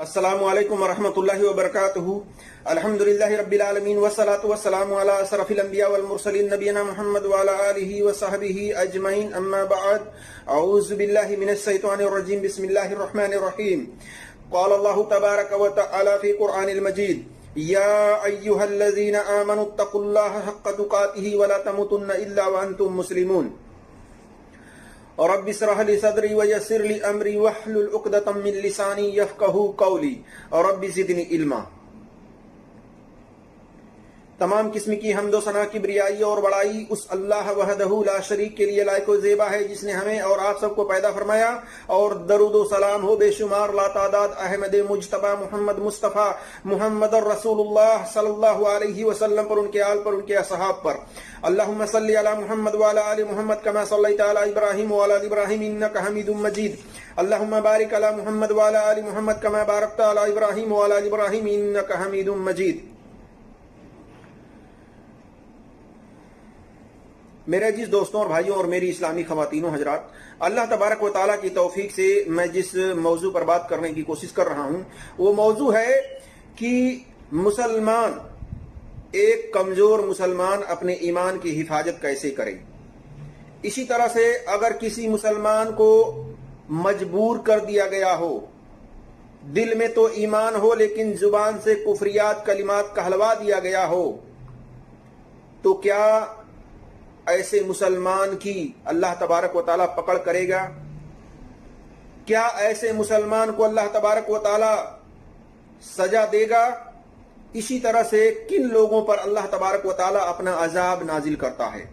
السلام علیکم ورحمۃ اللہ وبرکاتہ۔ الحمدللہ رب العالمین والصلاة والسلام علی اشرف الانبیاء والمرسلین نبینا محمد وعلی آلہ وصحبہ اجمعین، اما بعد، اعوذ باللہ من الشیطان الرجیم، بسم اللہ الرحمن الرحیم۔ قال اللہ تبارک وتعالی فی قرآن المجید، یا ایہا الذین آمنوا اتقوا اللہ حق تقاتہ ولا تموتن الا وانتم مسلمون۔ رب اشرح لي صدري ويسر لي امري واحلل عقدة من لساني يفقهوا قولي رب زدني علما۔ تمام قسم کی حمد و ثنا، کبریائی اور بڑائی اس اللہ وحدہ لا شریک کے لیے لائق و زیبا ہے، جس نے ہمیں اور آپ سب کو پیدا فرمایا، اور درود و سلام ہو بے شمار لاتعداد احمد مجتبی محمد مصطفیٰ محمد الرسول اللہ صلی اللہ علیہ وسلم پر، ان کے آل پر، ان کے اصحاب پر۔ اللہم صلی علی محمد وعلی آل محمد کما صلیت علی ابراہیم وعلی آل ابراہیم انک حمید مجید۔ اللہم بارک علی محمد وعلی آل محمد کما بارکت علی ابراہیم وعلی آل ابراہیم انک حمید مجید۔ میرے عزیز دوستوں اور بھائیوں اور میری اسلامی خواتین و حضرات، اللہ تبارک و تعالیٰ کی توفیق سے میں جس موضوع پر بات کرنے کی کوشش کر رہا ہوں وہ موضوع ہے کہ مسلمان، ایک کمزور مسلمان اپنے ایمان کی حفاظت کیسے کرے۔ اسی طرح سے اگر کسی مسلمان کو مجبور کر دیا گیا ہو، دل میں تو ایمان ہو لیکن زبان سے کفریات کلمات کہلوا دیا گیا ہو، تو کیا ایسے مسلمان کی اللہ تبارک و تعالیٰ پکڑ کرے گا؟ کیا ایسے مسلمان کو اللہ تبارک و تعالیٰ سزا دے گا؟ اسی طرح سے کن لوگوں پر اللہ تبارک و تعالیٰ اپنا عذاب نازل کرتا ہے،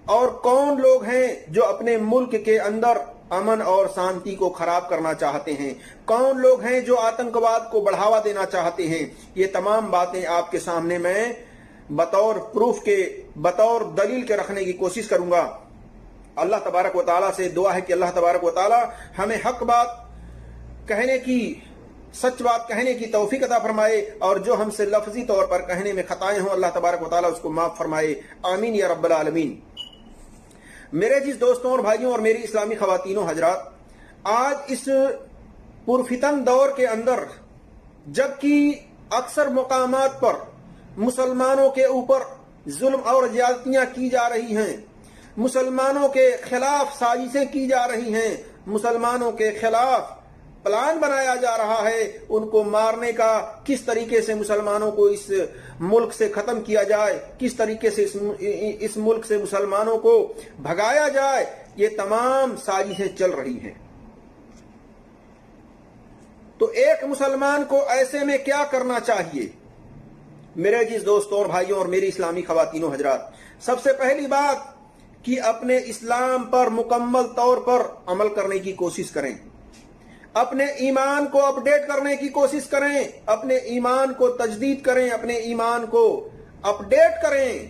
اور کون لوگ ہیں جو اپنے ملک کے اندر امن اور شانتی کو خراب کرنا چاہتے ہیں، کون لوگ ہیں جو آتنکواد کو بڑھاوا دینا چاہتے ہیں۔ یہ تمام باتیں آپ کے سامنے میں بطور پروف کے، بطور دلیل کے رکھنے کی کوشش کروں گا۔ اللہ تبارک و تعالیٰ سے دعا ہے کہ اللہ تبارک و تعالیٰ ہمیں حق بات کہنے کی، سچ بات کہنے کی توفیق عطا فرمائے، اور جو ہم سے لفظی طور پر کہنے میں خطائیں ہوں اللہ تبارک و تعالیٰ اس کو معاف فرمائے، آمین یا رب العالمین۔ میرے جس دوستوں اور بھائیوں اور میری اسلامی خواتین و حضرات، آج اس پرفتن دور کے اندر جبکہ اکثر مقامات پر مسلمانوں کے اوپر ظلم اور زیادتیاں کی جا رہی ہیں، مسلمانوں کے خلاف سازشیں کی جا رہی ہیں، مسلمانوں کے خلاف پلان بنایا جا رہا ہے ان کو مارنے کا، کس طریقے سے مسلمانوں کو اس ملک سے ختم کیا جائے، کس طریقے سے اس ملک سے مسلمانوں کو بھگایا جائے، یہ تمام سازشیں چل رہی ہیں۔ تو ایک مسلمان کو ایسے میں کیا کرنا چاہیے؟ میرے عزیز دوستوں اور بھائیوں اور میری اسلامی خواتین و حضرات، سب سے پہلی بات کہ اپنے اسلام پر مکمل طور پر عمل کرنے کی کوشش کریں، اپنے ایمان کو اپ ڈیٹ کرنے کی کوشش کریں، اپنے ایمان کو تجدید کریں، اپنے ایمان کو اپ ڈیٹ کریں،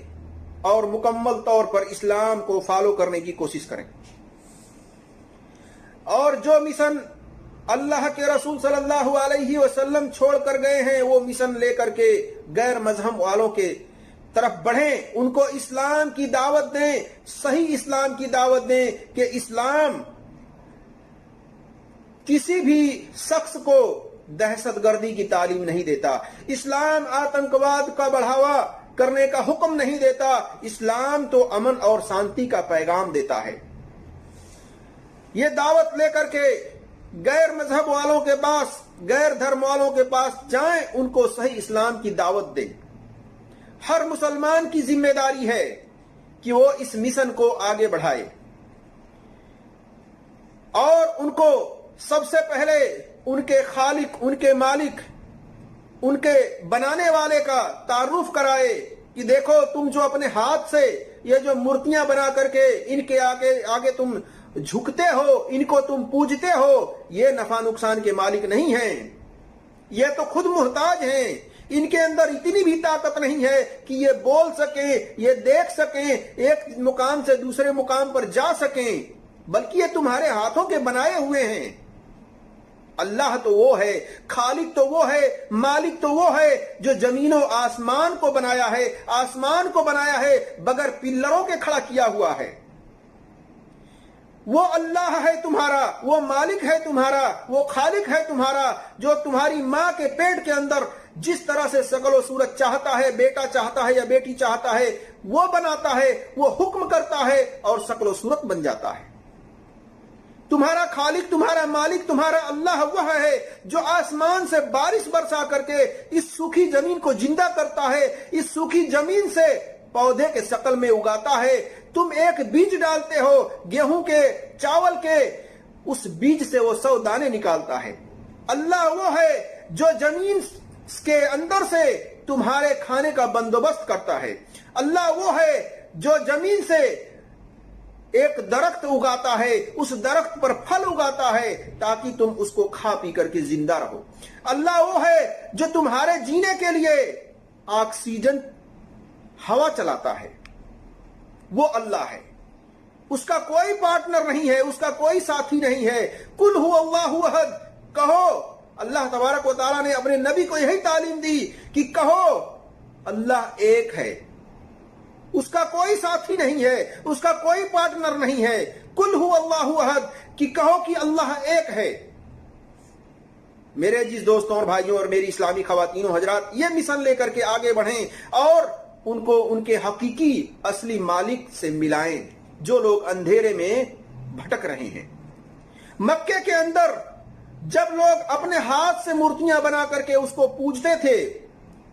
اور مکمل طور پر اسلام کو فالو کرنے کی کوشش کریں۔ اور جو مشن اللہ کے رسول صلی اللہ علیہ وسلم چھوڑ کر گئے ہیں وہ مشن لے کر کے غیر مذہب والوں کے طرف بڑھیں، ان کو اسلام کی دعوت دیں، صحیح اسلام کی دعوت دیں کہ اسلام کسی بھی شخص کو دہشت گردی کی تعلیم نہیں دیتا، اسلام آتنکواد کا بڑھاوا کرنے کا حکم نہیں دیتا، اسلام تو امن اور شانتی کا پیغام دیتا ہے۔ یہ دعوت لے کر کے غیر مذہب والوں کے پاس، غیر دھرم والوں کے پاس جائیں، ان کو صحیح اسلام کی دعوت دیں۔ ہر مسلمان کی ذمہ داری ہے کہ وہ اس مشن کو آگے بڑھائے، اور ان کو سب سے پہلے ان کے خالق، ان کے مالک، ان کے بنانے والے کا تعارف کرائے کہ دیکھو تم جو اپنے ہاتھ سے یہ جو مورتیاں بنا کر کے ان کے آگے تم جھکتے ہو، ان کو تم پوجتے ہو، یہ نفع نقصان کے مالک نہیں ہیں، یہ تو خود محتاج ہیں، ان کے اندر اتنی بھی طاقت نہیں ہے کہ یہ بول سکیں، یہ دیکھ سکیں، ایک مقام سے دوسرے مقام پر جا سکیں، بلکہ یہ تمہارے ہاتھوں کے بنائے ہوئے ہیں۔ اللہ تو وہ ہے، خالق تو وہ ہے، مالک تو وہ ہے جو زمین و آسمان کو بنایا ہے، آسمان کو بنایا ہے بغیر پلروں کے کھڑا کیا ہوا ہے۔ وہ اللہ ہے تمہارا، وہ مالک ہے تمہارا، وہ خالق ہے تمہارا، جو تمہاری ماں کے پیٹ کے اندر جس طرح سے شکل و صورت چاہتا ہے، بیٹا چاہتا ہے یا بیٹی چاہتا ہے، وہ بناتا ہے، وہ حکم کرتا ہے اور شکل و صورت بن جاتا ہے۔ تمہارا خالق، تمہارا مالک، تمہارا اللہ وہ ہے جو آسمان سے بارش برسا کر کے اس سوکھی زمین کو زندہ کرتا ہے، اس سوکھی زمین سے پودے کے شکل میں اگاتا ہے۔ تم ایک بیج ڈالتے ہو گیہوں کے، چاول کے، اس بیج سے وہ 100 دانے نکالتا ہے۔ اللہ وہ ہے جو زمین کے اندر سے تمہارے کھانے کا بندوبست کرتا ہے۔ اللہ وہ ہے جو زمین سے ایک درخت اگاتا ہے، اس درخت پر پھل اگاتا ہے تاکہ تم اس کو کھا پی کر کے زندہ رہو۔ اللہ وہ ہے جو تمہارے جینے کے لیے آکسیجن ہوا چلاتا ہے، وہ اللہ ہے۔ اس کا کوئی پارٹنر نہیں ہے، اس کا کوئی ساتھی نہیں ہے۔ قل هو اللہ احد، کہو، اللہ تبارک و تعالیٰ نے اپنے نبی کو یہی تعلیم دی کہ کہو اللہ ایک ہے، اس کا کوئی ساتھی نہیں ہے، اس کا کوئی پارٹنر نہیں ہے۔ قل هو اللہ احد، کہ کہو کہ اللہ ایک ہے۔ میرے عزیز دوستوں اور بھائیوں اور میری اسلامی خواتین و حضرات، یہ مشن لے کر کے آگے بڑھیں اور ان کو ان کے حقیقی اصلی مالک سے ملائیں، جو لوگ اندھیرے میں بھٹک رہے ہیں۔ مکے کے اندر جب لوگ اپنے ہاتھ سے مورتیاں بنا کر کے اس کو پوجتے تھے،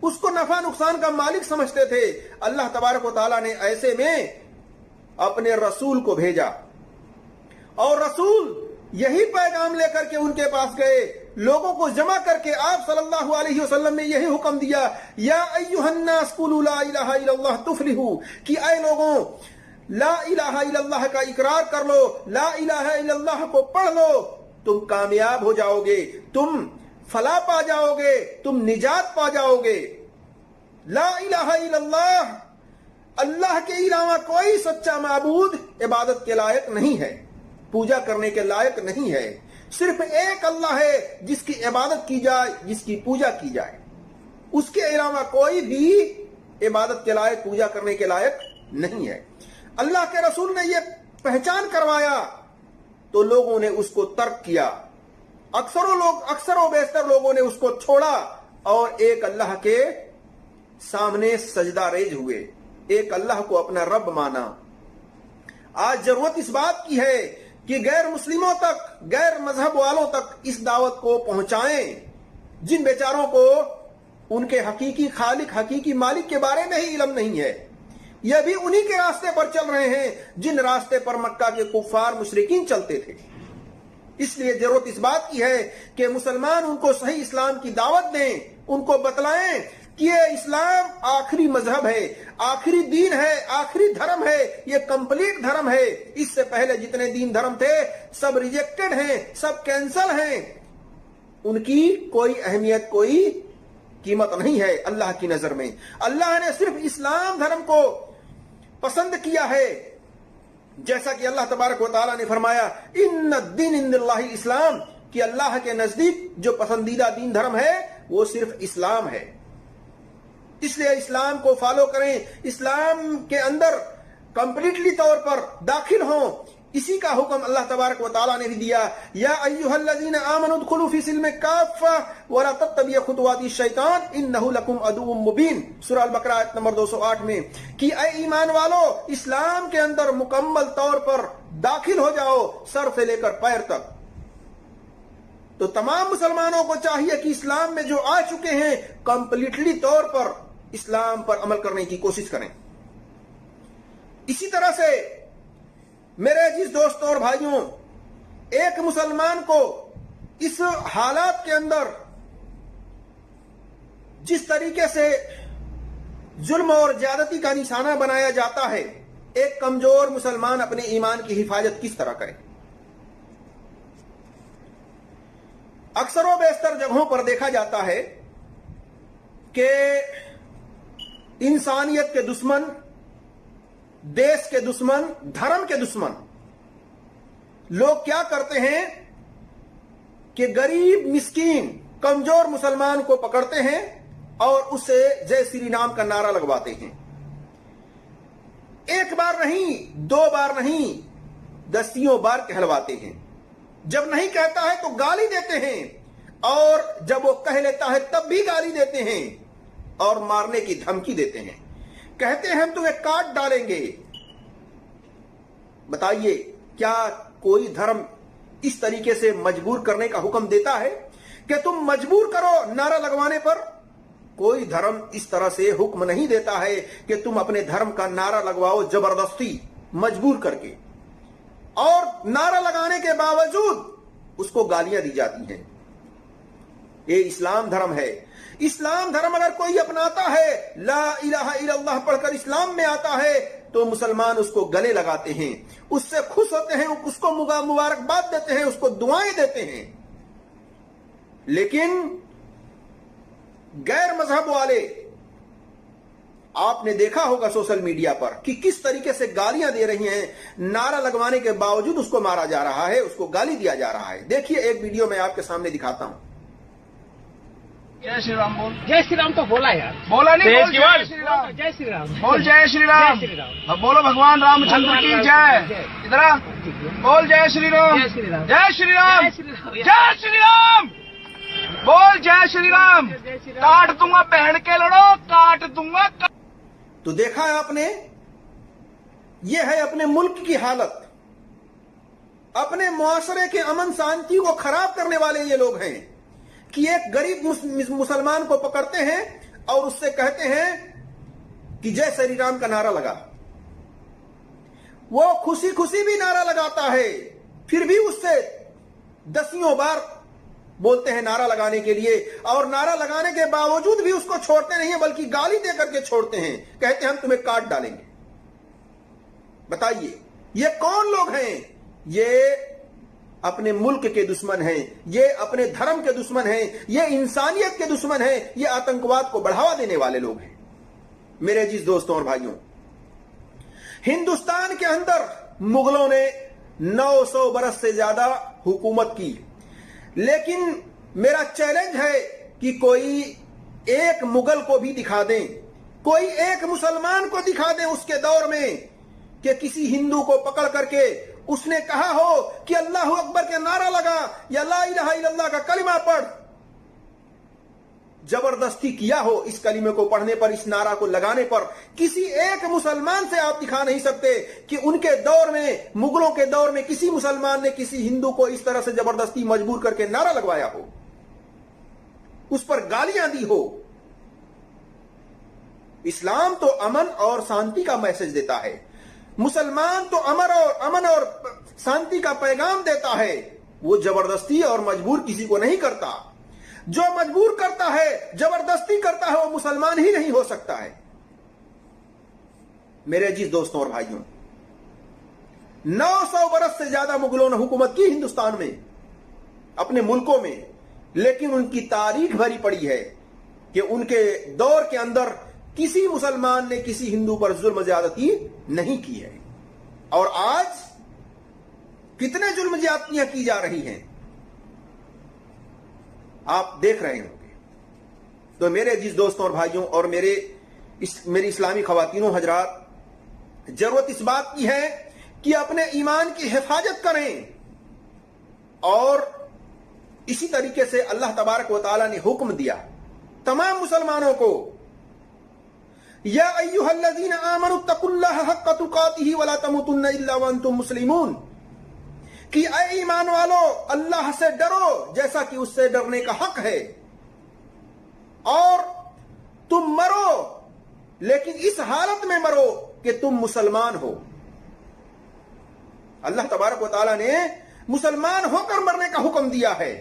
اس کو نفع نقصان کا مالک سمجھتے تھے، اللہ تبارک و تعالیٰ نے ایسے میں اپنے رسول کو بھیجا، اور رسول یہی پیغام لے کر کے ان کے پاس گئے، لوگوں کو جمع کر کے آپ صلی اللہ علیہ وسلم نے یہی حکم دیا، یا ایھا الناس قولوا لا الہ الا اللہ تفلحوا، کہ اے لوگوں لا الہ الا اللہ کا اقرار کر لو، لا الہ الا اللہ کو پڑھ لو، تم کامیاب ہو جاؤ گے، تم فلاح پا جاؤ گے، تم نجات پا جاؤ گے۔ لا الہ الا اللہ، اللہ کے علاوہ کوئی سچا معبود عبادت کے لائق نہیں ہے، پوجا کرنے کے لائق نہیں ہے۔ صرف ایک اللہ ہے جس کی عبادت کی جائے، جس کی پوجا کی جائے، اس کے علاوہ کوئی بھی عبادت کے لائق، پوجا کرنے کے لائق نہیں ہے۔ اللہ کے رسول نے یہ پہچان کروایا تو لوگوں نے اس کو ترک کیا، اکثر و بیشتر لوگوں نے اس کو چھوڑا اور ایک اللہ کے سامنے سجدہ ریز ہوئے، ایک اللہ کو اپنا رب مانا۔ آج ضرورت اس بات کی ہے کہ غیر مسلموں تک، غیر مذہب والوں تک اس دعوت کو پہنچائیں، جن بیچاروں کو ان کے حقیقی خالق، حقیقی مالک کے بارے میں ہی علم نہیں ہے۔ یہ بھی انہی کے راستے پر چل رہے ہیں جن راستے پر مکہ کے کفار مشرکین چلتے تھے۔ اس لیے ضرورت اس بات کی ہے کہ مسلمان ان کو صحیح اسلام کی دعوت دیں، ان کو بتلائیں کہ یہ اسلام آخری مذہب ہے، آخری دین ہے، آخری دھرم ہے، یہ کمپلیٹ دھرم ہے۔ اس سے پہلے جتنے دین دھرم تھے سب ریجیکٹڈ ہیں، سب کینسل ہیں، ان کی کوئی اہمیت، کوئی قیمت نہیں ہے اللہ کی نظر میں۔ اللہ نے صرف اسلام دھرم کو پسند کیا ہے، جیسا کہ اللہ تبارک و تعالیٰ نے فرمایا ان الدین عند اللہ اسلام، کہ اللہ کے نزدیک جو پسندیدہ دین دھرم ہے وہ صرف اسلام ہے۔ اس لیے اسلام کو فالو کریں، اسلام کے اندر کمپلیٹلی طور پر داخل ہوں۔ اسی کا حکم اللہ تبارک و تعالیٰ نے بھی دیا، یا ایھا الذین آمنوا ادخلوا فی السلم کافہ ولا تتبعوا خطوات الشیطان انہ لکم عدو مبین، سورہ البقرہ آیت نمبر 208 میں، کہ اے ایمان والو اسلام کے اندر مکمل طور پر داخل ہو جاؤ، سر سے لے کر پیر تک۔ تو تمام مسلمانوں کو چاہیے کہ اسلام میں جو آ چکے ہیں کمپلیٹلی طور پر اسلام پر عمل کرنے کی کوشش کریں۔ اسی طرح سے میرے عزیز دوستوں اور بھائیوں، ایک مسلمان کو اس حالات کے اندر جس طریقے سے ظلم اور زیادتی کا نشانہ بنایا جاتا ہے، ایک کمزور مسلمان اپنے ایمان کی حفاظت کس طرح کرے؟ اکثر و بیشتر جگہوں پر دیکھا جاتا ہے کہ انسانیت کے دشمن، دیش کے دشمن، دھرم کے دشمن لوگ کیا کرتے ہیں کہ غریب، مسکین، کمزور مسلمان کو پکڑتے ہیں اور اسے جے سری رام کا نعرہ لگواتے ہیں۔ ایک بار نہیں، دو بار نہیں، दसियों बार कहलवाते हैं। जब नहीं कहता है तो गाली देते हैं, और जब वो कह लेता है तब भी गाली देते हैं और मारने की धमकी देते हैं। कहते हैं हम तुम्हें काट डालेंगे। बताइए, क्या कोई धर्म इस तरीके से मजबूर करने का हुक्म देता है कि तुम मजबूर करो नारा लगवाने पर? कोई धर्म इस तरह से हुक्म नहीं देता है कि तुम अपने धर्म का नारा लगवाओ जबरदस्ती, मजबूर करके, और नारा लगाने के बावजूद उसको गालियां दी जाती हैं। ये इस्लाम धर्म है। इस्लाम धर्म अगर कोई अपनाता है, ला इलाहा इल्लल्लाह पढ़कर इस्लाम में आता है, तो मुसलमान उसको गले लगाते हैं, उससे खुश होते हैं, उसको मुबारकबाद देते हैं, उसको दुआएं देते हैं। लेकिन गैर मजहब वाले, आपने देखा होगा सोशल मीडिया पर कि किस तरीके से गालियां दे रही हैं, नारा लगवाने के बावजूद उसको मारा जा रहा है, उसको गाली दिया जा रहा है। देखिए, एक वीडियो मैं आपके सामने दिखाता हूं। जय श्री राम बोल। जय श्री राम तो बोला यार, बोला नहीं, बोल जय श्री राम। जय श्री राम बोल जय श्री राम। जय श्री राम। बोलो भगवान रामचंद्र की जय। इधर आ, बोल जय श्री राम। जय श्री राम। जय श्री राम। जय श्री राम। जय श्री राम। बोल जय श्री राम। काट दूंगा, पहन के लड़ो, काट दूंगा। तो देखा है आपने, यह है अपने मुल्क की हालत। अपने मुआशरे के अमन शांति को खराब करने वाले ये लोग हैं कि एक गरीब मुसलमान को पकड़ते हैं और उससे कहते हैं कि जय श्री राम का नारा लगा। वो खुशी खुशी भी नारा लगाता है, फिर भी उससे दसियों बार बोलते हैं नारा लगाने के लिए, और नारा लगाने के बावजूद भी उसको छोड़ते नहीं है, बल्कि गाली दे करके छोड़ते हैं। कहते हैं हम तुम्हें काट डालेंगे। बताइए, ये कौन लोग हैं? ये अपने मुल्क के दुश्मन हैं, ये अपने धर्म के दुश्मन हैं, ये इंसानियत के दुश्मन हैं, ये आतंकवाद को बढ़ावा देने वाले लोग हैं। मेरे अजीज दोस्तों और भाइयों, हिंदुस्तान के अंदर मुगलों ने 900 बरस से ज्यादा हुकूमत की, लेकिन मेरा चैलेंज है कि कोई एक मुगल को भी दिखा दें, कोई एक मुसलमान को दिखा दें उसके दौर में कि किसी हिंदू को पकड़ करके उसने कहा हो कि अल्लाह अकबर के नारा लगा या ला इलाहा इल्लल्लाह का कलिमा पढ़। जबरदस्ती किया हो इस कलिमे को पढ़ने पर, इस नारा को लगाने पर। किसी एक मुसलमान से आप दिखा नहीं सकते कि उनके दौर में, मुगलों के दौर में, किसी मुसलमान ने किसी हिंदू को इस तरह से जबरदस्ती मजबूर करके नारा लगवाया हो, उस पर गालियां दी हो। इस्लाम तो अमन और शांति का मैसेज देता है, मुसलमान तो अमन और शांति का पैगाम देता है। वो जबरदस्ती और मजबूर किसी को नहीं करता। जो मजबूर करता है, जबरदस्ती करता है, वो मुसलमान ही नहीं हो सकता है। मेरे अजीज दोस्तों और भाइयों, 900 बरस से ज्यादा मुगलों ने हुकूमत की हिंदुस्तान में, अपने मुल्कों में, लेकिन उनकी तारीख भरी पड़ी है कि उनके दौर के अंदर किसी मुसलमान ने किसी हिंदू पर जुल्म ज्यादती नहीं की है। और आज कितने जुल्म ज्यादतियां की जा रही हैं, आप देख रहे होंगे। तो मेरे अजीज दोस्तों और भाइयों और मेरी इस्लामी खवातीनों हजरात, जरूरत इस बात की है कि अपने ईमान की हिफाजत करें। और इसी तरीके से अल्लाह तबारक व तआला ने हुक्म दिया तमाम मुसलमानों को, या अय्युहल्लज़ीना आमनु तकुल्लाह हक्का तुकातिही वला तमुतुन्ना इल्ला व अंतुम मुस्लिमून, कि ऐ ईमान वालो, अल्लाह से डरो जैसा कि उससे डरने का हक है, और तुम मरो लेकिन इस हालत में मरो कि तुम मुसलमान हो। अल्लाह तबारक व तआला ने मुसलमान होकर मरने का हुक्म दिया है,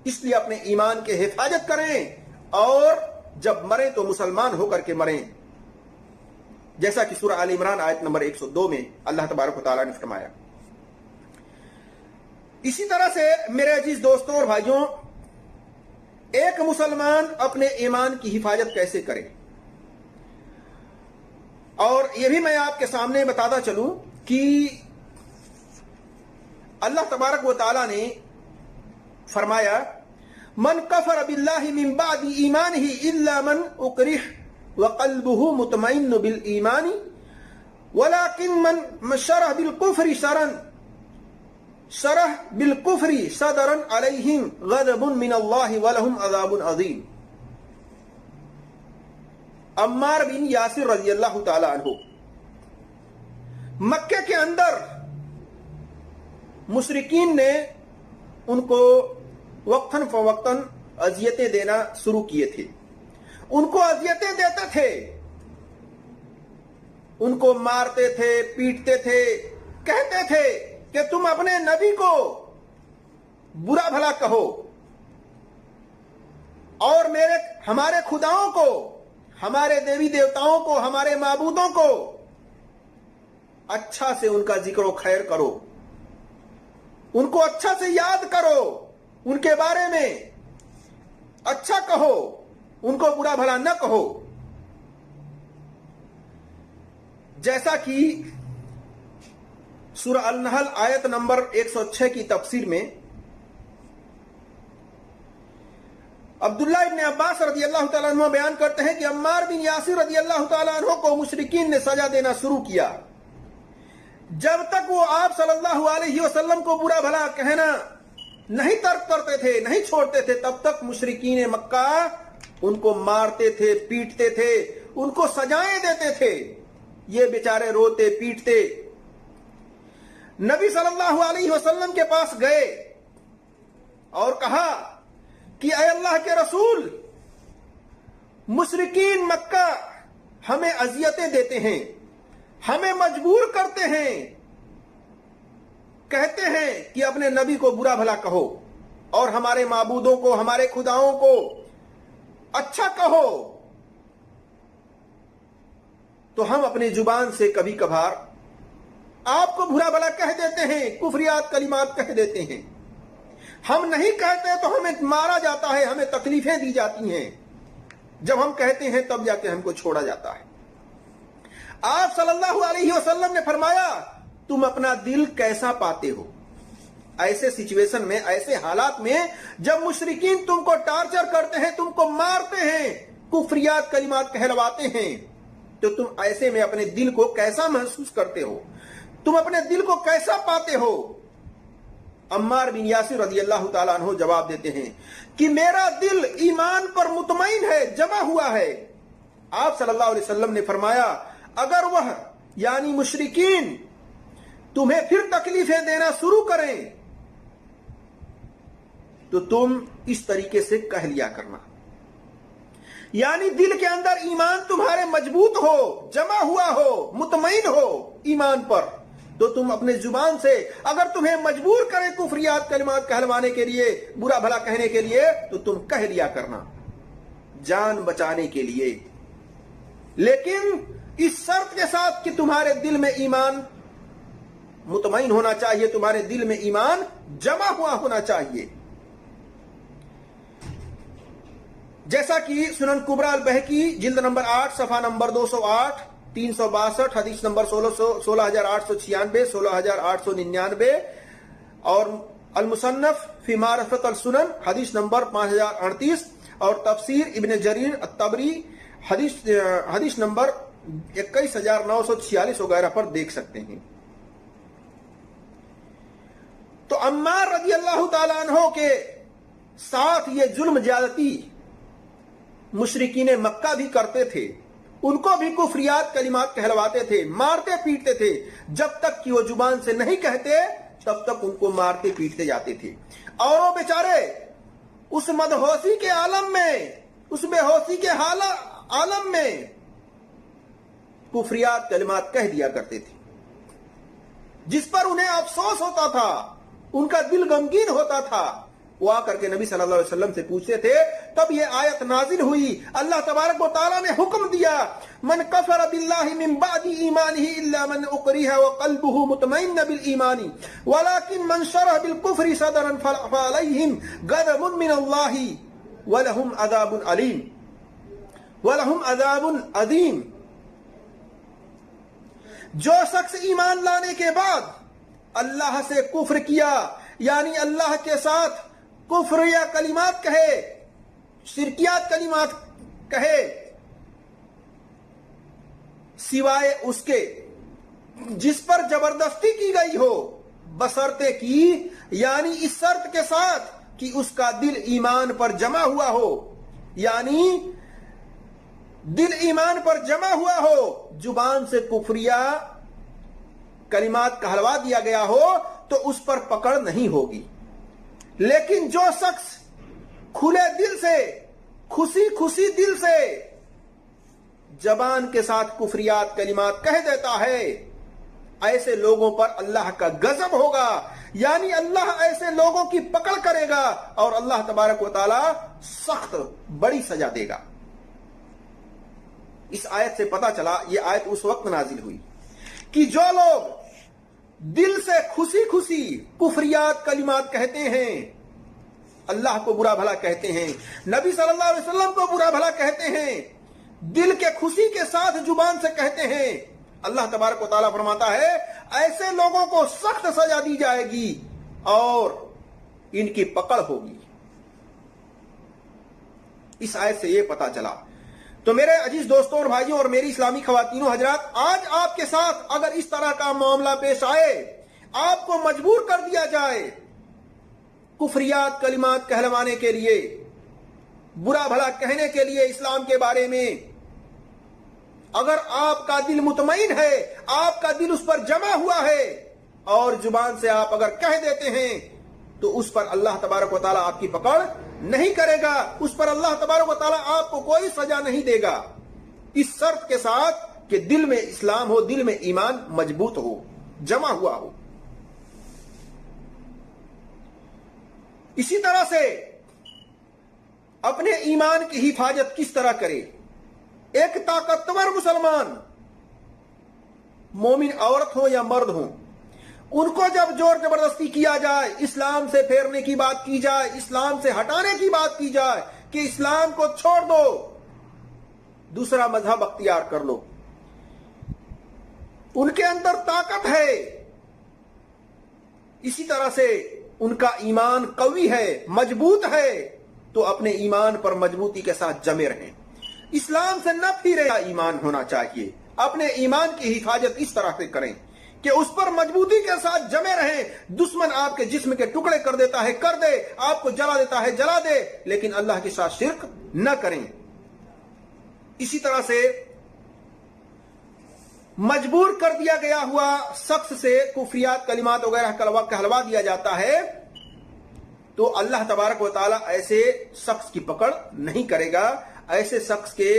इसलिए अपने ईमान के हिफाजत करें और जब मरें तो मुसलमान होकर के मरें, जैसा कि सूरह आल इमरान आयत नंबर 102 में अल्लाह तबारक व तआला ने फरमाया। इसी तरह से मेरे अजीज दोस्तों और भाइयों, एक मुसलमान अपने ईमान की हिफाजत कैसे करे, और यह भी मैं आपके सामने बताता चलूं कि अल्लाह तबारक व तआला ने फरमाया, मन कफर बिल्लाहि मिन बादी ईमानिही इल्ला मन उकरिह व क़ल्बुहु मुतमइन्न बिल ईमानी वलाकिन मन शरह बिल कुफ्रि शरन शरह बिल कुफ्री सदरन अलैहिम गज़बुन मिनल्लाहि व लहुम अज़ाबुन अज़ीम। अम्मार बिन यासिर रज़ियल्लाहु ताला अन्हु मक्के के अंदर मुशरिकीन ने उनको वक्तन फवक्तन अजियतें देना शुरू किए थे, उनको अजियतें देते थे, उनको मारते थे, पीटते थे, कहते थे कि तुम अपने नबी को बुरा भला कहो और हमारे खुदाओं को, हमारे देवी देवताओं को, हमारे माबूदों को अच्छा से उनका जिक्र खैर करो, उनको अच्छा से याद करो, उनके बारे में अच्छा कहो, उनको बुरा भला न कहो। जैसा कि सूरह अल-नहल आयत नंबर 106 की तफसीर में अब्दुल्लाह इब्न अब्बास रज़ियल्लाहु ताला अन्हु बयान करते हैं कि अम्मार बिन यासिर रज़ियल्लाहु ताला अन्हु को मुशरिकीन ने सजा देना शुरू किया। जब तक वो आप सल्लल्लाहु अलैहि वसल्लम को बुरा भला कहना नहीं तर्क करते थे, नहीं छोड़ते थे, तब तक मुशरिकीन मक्का उनको मारते थे, पीटते थे, उनको सजाएं देते थे। ये बेचारे रोते पीटते नबी सल्लल्लाहु अलैहि वसल्लम के पास गए और कहा कि ऐ अल्लाह के रसूल, मुशरिकीन मक्का हमें अजियतें देते हैं, हमें मजबूर करते हैं, कहते हैं कि अपने नबी को बुरा भला कहो और हमारे माबूदों को, हमारे खुदाओं को अच्छा कहो। तो हम अपनी जुबान से कभी कभार आपको बुरा भला कह देते हैं, कुफरियात कलिमात कह देते हैं। हम नहीं कहते तो हमें मारा जाता है, हमें तकलीफें दी जाती हैं। जब हम कहते हैं तब जाके हमको छोड़ा जाता है। आप सल्लल्लाहु अलैहि वसल्लम ने फरमाया, तुम अपना दिल कैसा पाते हो ऐसे सिचुएशन में, ऐसे हालात में जब मुशरिकीन तुमको टार्चर करते हैं, तुमको मारते हैं, कुफरियात कलिमात कहलवाते हैं, तो तुम ऐसे में अपने दिल को कैसा महसूस करते हो, तुम अपने दिल को कैसा पाते हो? अम्मार बिन यासिर रज़ियल्लाहु ताला अन्हु जवाब देते हैं कि मेरा दिल ईमान पर मुतमईन है, जमा हुआ है। आप सल्लल्लाहु अलैहि वसल्लम ने फरमाया, अगर वह यानी मुशरिकीन तुम्हें फिर तकलीफें देना शुरू करें तो तुम इस तरीके से कह लिया करना, यानी दिल के अंदर ईमान तुम्हारे मजबूत हो, जमा हुआ हो, मुतमईन हो ईमान पर, तो तुम अपने जुबान से अगर तुम्हें मजबूर करें कुफरियात कलिमात कहलवाने के लिए, बुरा भला कहने के लिए, तो तुम कह लिया करना जान बचाने के लिए, लेकिन इस शर्त के साथ कि तुम्हारे दिल में ईमान मुतमईन होना चाहिए, तुम्हारे दिल में ईमान जमा हुआ होना चाहिए। जैसा कि सुनन कुबरा अल बहकी जिल्द नंबर 8 सफा नंबर 208, 362, हदीस नंबर 16896, 16899 और अल मुसन्नफ फी मारिफत अल सुनन हदीस नंबर 5038 और तफसीर इब्न जरीर अत-तबरी हदीस नंबर 21946 वगैरह पर देख सकते हैं। तो अम्मार रज़ियल्लाहु ताला अन्हु के साथ ये जुल्म ज्यादती मुशरिकीन मक्का भी करते थे, उनको भी कुफरियात कलिमात कहलवाते थे, मारते पीटते थे। जब तक कि वो जुबान से नहीं कहते तब तक उनको मारते पीटते जाते थे। और वो बेचारे उस मदहोशी के आलम में, उस बेहोशी के आलम में कुफरियात कलिमात कह दिया करते थे, जिस पर उन्हें अफसोस होता था, उनका दिल गमगीन होता था। वो आकर के नबी सल्लल्लाहु अलैहि वसल्लम से पूछते थे। तब ये आयत नाजिल हुई, अल्लाह तबारक व तआला ने हुक्म दिया, मन कफर बिल्लाहि मिन बादी ईमानिही इल्ला मन उकरिहा व कल्बुहु मुतमइन्न बिल ईमानी वलाकिन मन शरह बिल कुफ्रि सदरन फअलैहिम गज़बुन मिनल्लाहि व लहुम अज़ाबुन अलीम व लहुम अज़ाबुन अज़ीम। जो शख्स ईमान लाने के बाद अल्लाह से कुफ्र किया, यानी अल्लाह के साथ कुफ्र या कलिमात कहे, शिरकियात कलिमात कहे, सिवाय उसके जिस पर जबरदस्ती की गई हो, बशर्ते की, यानी इस शर्त के साथ कि उसका दिल ईमान पर जमा हुआ हो, यानी दिल ईमान पर जमा हुआ हो, जुबान से कुफरिया कलिमात कहलवा दिया गया हो तो उस पर पकड़ नहीं होगी। लेकिन जो शख्स खुले दिल से, खुशी खुशी दिल से जबान के साथ कुफरियात कलिमात कह देता है, ऐसे लोगों पर अल्लाह का गजब होगा, यानी अल्लाह ऐसे लोगों की पकड़ करेगा और अल्लाह तबारक व तआला सख्त बड़ी सजा देगा। इस आयत से पता चला, यह आयत उस वक्त नाजिल हुई कि जो लोग दिल से खुशी खुशी कुफरियात कलिमात कहते हैं, अल्लाह को बुरा भला कहते हैं, नबी सल्लल्लाहु अलैहि वसल्लम को बुरा भला कहते हैं, दिल के खुशी के साथ जुबान से कहते हैं, अल्लाह तबारक व तआला फरमाता है ऐसे लोगों को सख्त सजा दी जाएगी और इनकी पकड़ होगी। इस आयत से यह पता चला। तो मेरे अजीज दोस्तों और भाइयों और मेरी इस्लामी खवातीनों हजरात, आज आपके साथ अगर इस तरह का मामला पेश आए, आपको मजबूर कर दिया जाए कुफरियात कलिमात कहलवाने के लिए, बुरा भला कहने के लिए इस्लाम के बारे में, अगर आपका दिल मुतमईन है, आपका दिल उस पर जमा हुआ है और जुबान से आप अगर कह देते हैं तो उस पर अल्लाह तबारक व तआला आपकी पकड़ नहीं करेगा, उस पर अल्लाह तबारक व तआला आपको कोई सजा नहीं देगा, इस शर्त के साथ कि दिल में इस्लाम हो, दिल में ईमान मजबूत हो, जमा हुआ हो। इसी तरह से अपने ईमान की हिफाजत किस तरह करे? एक ताकतवर मुसलमान, मोमिन औरत हो या मर्द हो, उनको जब जोर जबरदस्ती किया जाए, इस्लाम से फेरने की बात की जाए, इस्लाम से हटाने की बात की जाए कि इस्लाम को छोड़ दो, दूसरा मजहब अख्तियार कर लो, उनके अंदर ताकत है, इसी तरह से उनका ईमान कवी है, मजबूत है, तो अपने ईमान पर मजबूती के साथ जमे रहें। इस्लाम से न फिरेगा ईमान होना चाहिए। अपने ईमान की हिफाजत इस तरह से करें कि उस पर मजबूती के साथ जमे रहें। दुश्मन आपके जिस्म के टुकड़े कर देता है, कर दे, आपको जला देता है, जला दे, लेकिन अल्लाह के साथ शिर्क न करें। इसी तरह से मजबूर कर दिया गया हुआ शख्स से कुफरियात कलिमात वगैरह कहलवा दिया जाता है तो अल्लाह तबारक व तआला ऐसे शख्स की पकड़ नहीं करेगा। ऐसे शख्स के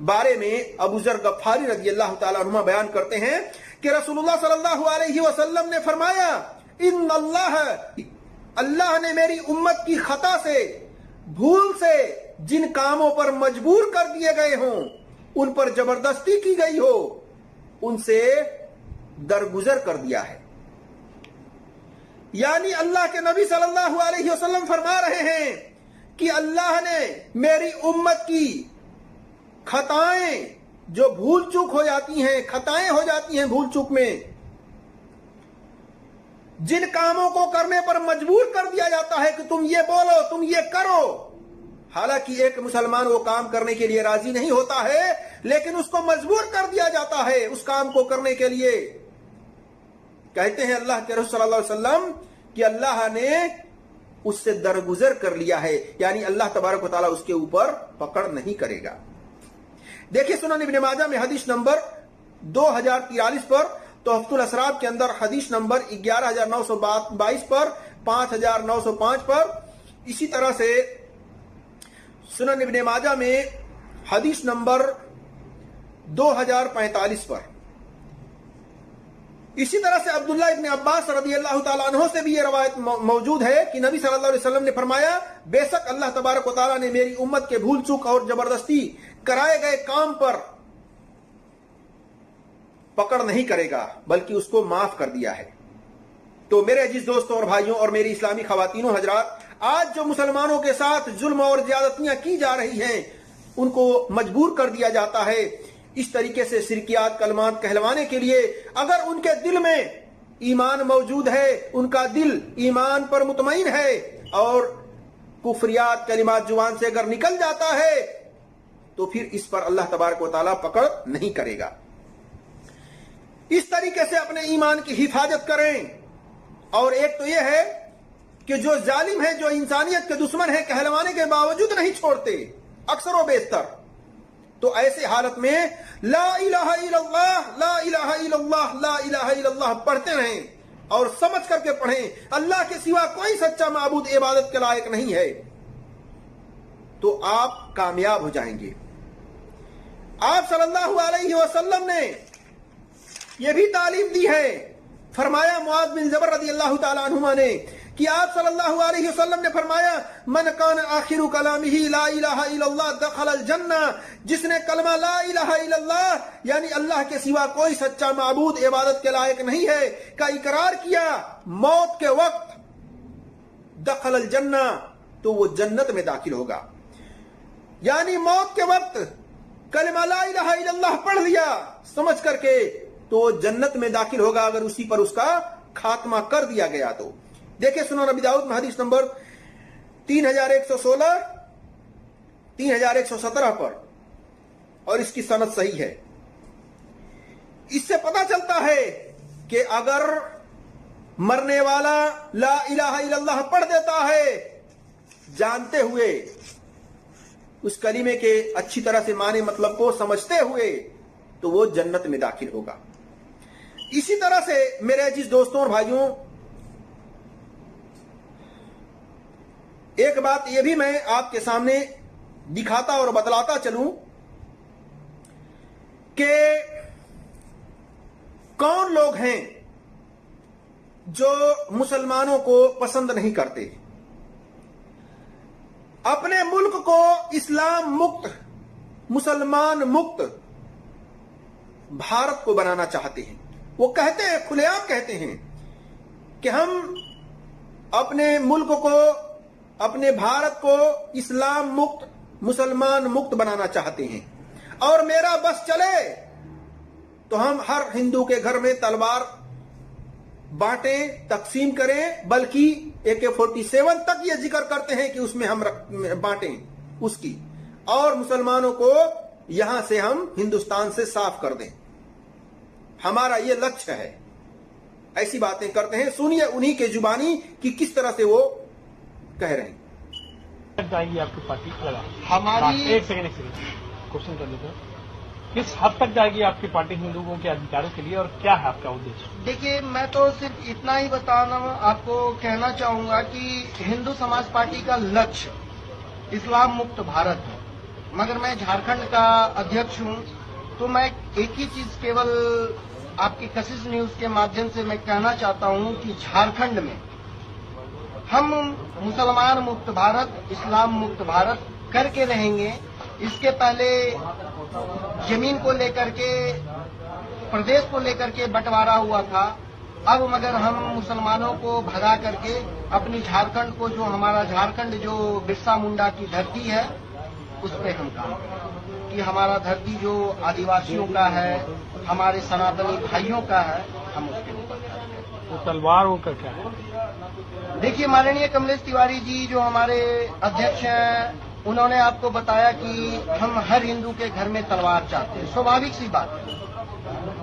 बारे में अबू जर गफ्फारी रज़ी अल्लाह तआला अन्हु बयान करते हैं कि रसूलुल्लाह सल्लल्लाहु अलैहि वसल्लम ने फरमाया, अल्लाह ने मेरी उम्मत की खता से, भूल से जिन कामों पर मजबूर कर दिए गए हों, उन पर जबरदस्ती की गई हो, उनसे दरगुजर कर दिया है। यानी अल्लाह के नबी सल्लल्लाहु अलैहि वसल्लम फरमा रहे हैं कि अल्लाह ने मेरी उम्मत की खताएं, जो भूल चूक हो जाती हैं, खताएं हो जाती हैं भूल चूक में, जिन कामों को करने पर मजबूर कर दिया जाता है कि तुम ये बोलो, तुम ये करो, हालांकि एक मुसलमान वो काम करने के लिए राजी नहीं होता है, लेकिन उसको मजबूर कर दिया जाता है उस काम को करने के लिए। कहते हैं अल्लाह के रसूल सल्लल्लाहु अलैहि वसल्लम कि अल्लाह ने उससे दरगुजर कर लिया है, यानी अल्लाह तबारक व तआला उसके ऊपर पकड़ नहीं करेगा। देखिए सुनन इब्न माजा में हदीस नंबर 2043 पर, तोहफतुल असरार के अंदर हदीस नंबर 11922 पर, 5905 पर, इसी तरह से सुनन इब्न माजा में हदीस नंबर 2045 पर, इसी तरह से अब्दुल्लाह इब्न अब्बास रज़ियल्लाहु ताला अन्हु से भी यह रवायत मौजूद है कि नबी सल्लल्लाहु अलैहि वसल्लम ने फरमाया, बेशक अल्लाह तबारक व तआला ने मेरी उम्मत के भूल चूक और जबरदस्ती कराए गए काम पर पकड़ नहीं करेगा, बल्कि उसको माफ कर दिया है। तो मेरे अजीज दोस्तों और भाइयों और मेरी इस्लामी खवातीनों हजरात, आज जो मुसलमानों के साथ जुल्म और ज्यादतियां की जा रही हैं, उनको मजबूर कर दिया जाता है इस तरीके से शिरकियात कलमात कहलवाने के लिए। अगर उनके दिल में ईमान मौजूद है, उनका दिल ईमान पर मुतमईन है और कुफरियात कलिमात जुबान से अगर निकल जाता है तो फिर इस पर अल्लाह तबारक व तआला पकड़ नहीं करेगा। इस तरीके से अपने ईमान की हिफाजत करें। और एक तो यह है कि जो जालिम है, जो इंसानियत के दुश्मन है, कहलवाने के बावजूद नहीं छोड़ते अक्सर व बेशतर, तो ऐसे हालत में ला इलाहा इल्लल्लाह, ला इलाहा इल्लल्लाह, ला इलाहा इल्लल्लाह पढ़ते रहें और समझ करके पढ़ें अल्लाह के सिवा कोई सच्चा माबूद इबादत के लायक नहीं है, तो आप कामयाब हो जाएंगे। आप सल्लल्लाहु अलैहि वसल्लम ने यह भी तालीम दी है, फरमाया मुआज बिन जबर रदियल्लाहु ताला अन्हुमा ने कि आप सल्लल्लाहु अलैहि वसल्लम ने फरमाया मन कान आखिरु कलामिही ला इलाहा इल्लल्लाह दखलल जन्ना, जिसने कलमा ला इलाहा इल्लल्लाह यानी अल्लाह के सिवा कोई सच्चा माबूद इबादत के लायक नहीं है का इकरार किया मौत के वक्त, दखलल जन्ना, तो वो जन्नत में दाखिल होगा। यानी मौत के वक्त कलमा ला इलाहा इल्लल्लाह पढ़ लिया समझ करके, तो जन्नत में दाखिल होगा अगर उसी पर उसका खात्मा कर दिया गया तो। देखिए सुनन अबी दाऊद में हदीस नंबर 3116, 3117 पर, और इसकी सनद सही है। इससे पता चलता है कि अगर मरने वाला ला इलाहा इल्लल्लाह पढ़ देता है जानते हुए, उस कलीमे के अच्छी तरह से माने मतलब को समझते हुए, तो वो जन्नत में दाखिल होगा। इसी तरह से मेरे अजीज दोस्तों और भाइयों, एक बात यह भी मैं आपके सामने दिखाता और बतलाता चलूं कि कौन लोग हैं जो मुसलमानों को पसंद नहीं करते, अपने मुल्क को इस्लाम मुक्त, मुसलमान मुक्त भारत को बनाना चाहते हैं। वो कहते हैं, खुलेआम कहते हैं कि हम अपने मुल्क को, अपने भारत को इस्लाम मुक्त, मुसलमान मुक्त बनाना चाहते हैं, और मेरा बस चले तो हम हर हिंदू के घर में तलवार बांटें, तकसीम करें, बल्कि AK-47 तक ये जिक्र करते हैं कि उसमें हम बांटें उसकी, और मुसलमानों को यहां से हम हिंदुस्तान से साफ कर दें। हमारा ये लक्ष्य है। ऐसी बातें करते हैं। सुनिए उन्हीं के जुबानी कि किस तरह से वो कह रहे हैं। जाएगी आपकी पार्टी हमारी एक सेकंड क्वेश्चन कर लेते हैं। किस हद तक जाएगी आपकी पार्टी हिंदुओं के अधिकारों के लिए, और क्या है आपका उद्देश्य? देखिए, मैं तो सिर्फ इतना ही बताना आपको कहना चाहूंगा कि हिंदू समाज पार्टी का लक्ष्य इस्लाम मुक्त भारत है, मगर मैं झारखंड का अध्यक्ष हूं, तो मैं एक ही चीज केवल आपकी कशिश न्यूज के माध्यम से मैं कहना चाहता हूं कि झारखंड में हम मुसलमान मुक्त भारत, इस्लाम मुक्त भारत करके रहेंगे। इसके पहले जमीन को लेकर के, प्रदेश को लेकर के बंटवारा हुआ था, अब मगर हम मुसलमानों को भगा करके अपनी झारखंड को, जो हमारा झारखंड जो बिरसा मुंडा की धरती है, उस पर हम काम करें कि हमारा धरती जो आदिवासियों का है, हमारे सनातनी भाइयों का है, हम उसके ऊपर करें। तो तलवारों का क्या है? देखिए, माननीय कमलेश तिवारी जी जो हमारे अध्यक्ष हैं, उन्होंने आपको बताया कि हम हर हिंदू के घर में तलवार चाहते हैं। स्वाभाविक सी बात है,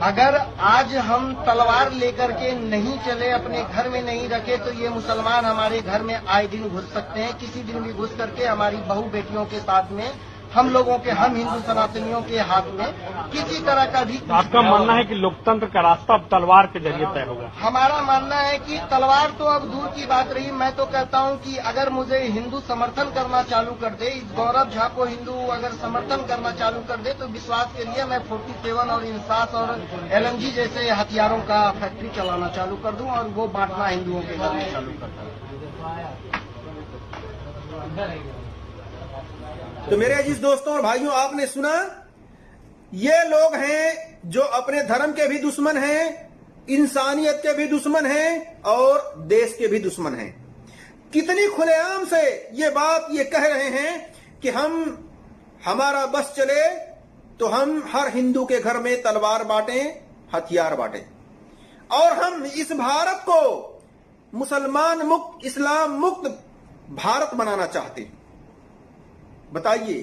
अगर आज हम तलवार लेकर के नहीं चले, अपने घर में नहीं रखे, तो ये मुसलमान हमारे घर में आए दिन घुस सकते हैं, किसी दिन भी घुस करके हमारी बहू बेटियों के साथ में, हम लोगों के, हम हिंदू सनातनियों के हाथ में किसी तरह का भी। तो आपका मानना है कि लोकतंत्र का रास्ता अब तलवार के जरिए तय होगा? हमारा मानना है कि तलवार तो अब दूर की बात रही। मैं तो कहता हूं कि अगर मुझे हिंदू समर्थन करना चालू कर दे, इस गौरव झा को हिंदू अगर समर्थन करना चालू कर दे, तो विश्वास करिए मैं 47 और इंसास और LNG जैसे हथियारों का फैक्ट्री चलाना चालू कर दूं और वो बांटना हिंदुओं के घर में चालू कर दूं। तो मेरे अजीज दोस्तों और भाइयों, आपने सुना, ये लोग हैं जो अपने धर्म के भी दुश्मन हैं, इंसानियत के भी दुश्मन हैं और देश के भी दुश्मन हैं। कितनी खुलेआम से ये बात ये कह रहे हैं कि हमारा बस चले तो हम हर हिंदू के घर में तलवार बांटें, हथियार बांटें, और हम इस भारत को मुसलमान मुक्त, इस्लाम मुक्त भारत बनाना चाहते हैं। बताइए,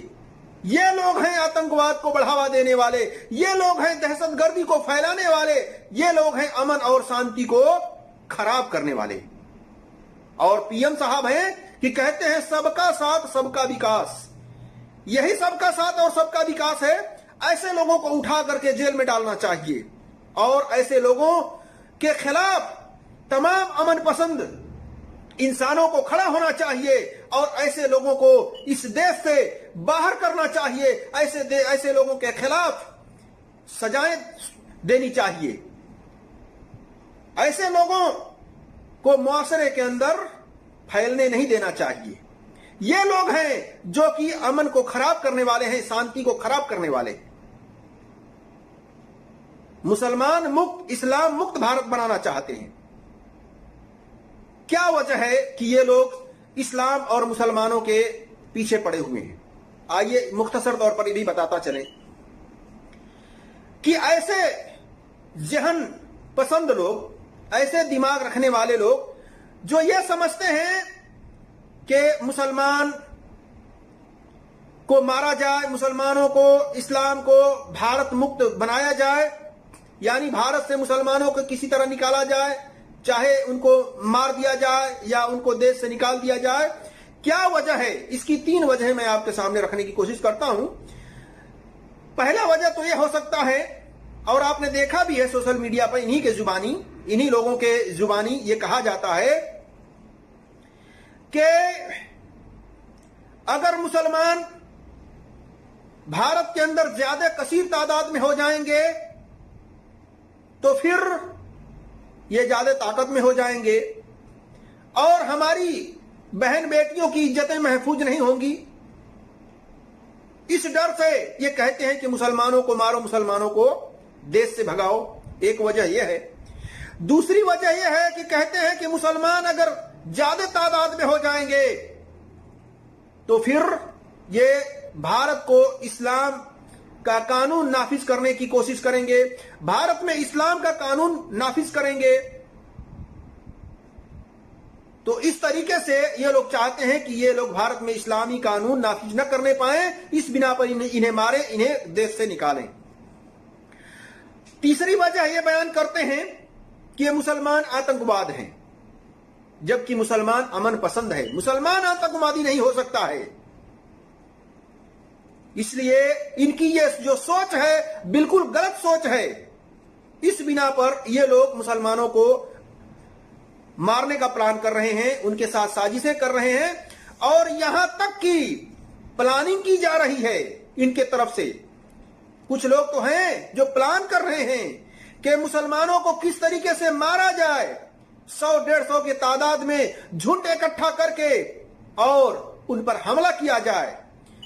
ये लोग हैं आतंकवाद को बढ़ावा देने वाले, ये लोग हैं दहशतगर्दी को फैलाने वाले, ये लोग हैं अमन और शांति को खराब करने वाले। और पीएम साहब हैं कि कहते हैं सबका साथ सबका विकास। यही सबका साथ और सबका विकास है। ऐसे लोगों को उठा करके जेल में डालना चाहिए और ऐसे लोगों के खिलाफ तमाम अमन पसंद इंसानों को खड़ा होना चाहिए और ऐसे लोगों को इस देश से बाहर करना चाहिए। ऐसे लोगों के खिलाफ सजाएं देनी चाहिए। ऐसे लोगों को मुआशरे के अंदर फैलने नहीं देना चाहिए। ये लोग हैं जो कि अमन को खराब करने वाले हैं, शांति को खराब करने वाले। मुसलमान मुक्त, इस्लाम मुक्त भारत बनाना चाहते हैं। क्या वजह है कि ये लोग इस्लाम और मुसलमानों के पीछे पड़े हुए हैं? आइए मुख्तसर तौर पर ये भी बताता चले कि ऐसे जहन पसंद लोग, ऐसे दिमाग रखने वाले लोग जो ये समझते हैं कि मुसलमान को मारा जाए, मुसलमानों को, इस्लाम को भारत मुक्त बनाया जाए, यानी भारत से मुसलमानों को किसी तरह निकाला जाए, चाहे उनको मार दिया जाए या उनको देश से निकाल दिया जाए। क्या वजह है? इसकी 3 वजह मैं आपके सामने रखने की कोशिश करता हूं। पहला वजह तो यह हो सकता है, और आपने देखा भी है सोशल मीडिया पर, इन्हीं के जुबानी, इन्हीं लोगों के जुबानी ये कहा जाता है कि अगर मुसलमान भारत के अंदर ज्यादा कसीर तादाद में हो जाएंगे तो फिर ये ज्यादा ताकत में हो जाएंगे और हमारी बहन बेटियों की इज्जतें महफूज नहीं होंगी। इस डर से ये कहते हैं कि मुसलमानों को मारो, मुसलमानों को देश से भगाओ। एक वजह यह है। दूसरी वजह यह है कि कहते हैं कि मुसलमान अगर ज्यादा तादाद में हो जाएंगे तो फिर ये भारत को इस्लाम का कानून नाफिज करने की कोशिश करेंगे, भारत में इस्लाम का कानून नाफिज करेंगे। तो इस तरीके से ये लोग चाहते हैं कि ये लोग भारत में इस्लामी कानून नाफिज न करने पाए, इस बिना पर इन्हें मारे, इन्हें देश से निकालें। तीसरी वजह ये बयान करते हैं कि ये मुसलमान आतंकवाद हैं, जबकि मुसलमान अमन पसंद है। मुसलमान आतंकवादी नहीं हो सकता है। इसलिए इनकी ये जो सोच है बिल्कुल गलत सोच है। इस बिना पर ये लोग मुसलमानों को मारने का प्लान कर रहे हैं, उनके साथ साजिशें कर रहे हैं और यहां तक कि प्लानिंग की जा रही है इनके तरफ से। कुछ लोग तो हैं जो प्लान कर रहे हैं कि मुसलमानों को किस तरीके से मारा जाए, 100-150 की तादाद में झुंड इकट्ठा करके और उन पर हमला किया जाए,